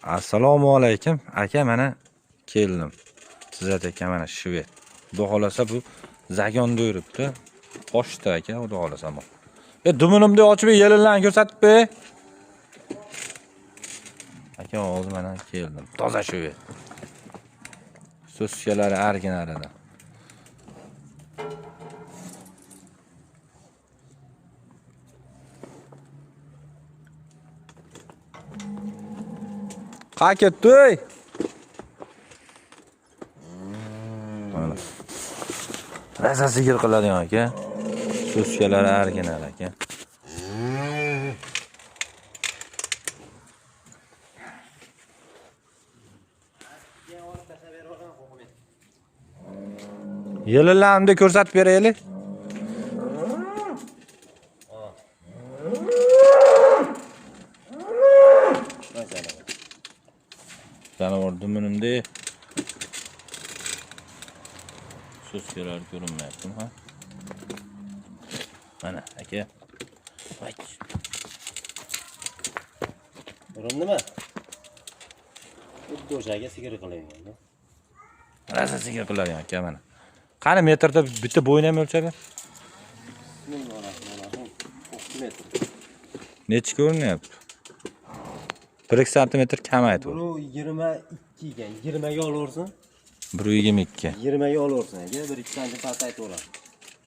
Assalomu alaykum. Aka, mana keldim. Sizat aka mana shved. Xudo xolasa bu zagonda yuribdi. Qo'shdi aka, xudo xolasa. Dumunimni ochib yelinlarni ko'rsatib be. Aka, hozir mana keldim. Toza shved. So'skalari arginarida. Qaytdi. Mana. Raza sigir qiladigan aka. So'skalari arginar aka. Yelinlarni ko'rsatib beraylik. Canavar dumunimda so'skalar ko'rinmayapti, ha? Mana aka. Voy. Urindimi? Xuddi o'shaga sigir qilaverganda. Raza sigir qiladigan aka mana. Qani metrda bitta bo'yni ham o'lchadi? Bismillahirrohmanirrohim. 6 metr. Necha ko'rinyapti? 1 sm kamaydi. Bu 22 ekan. 20 ga olaversin. 1.22. 20 ga olaversin aka. 1-2 sm pasaytib oladi.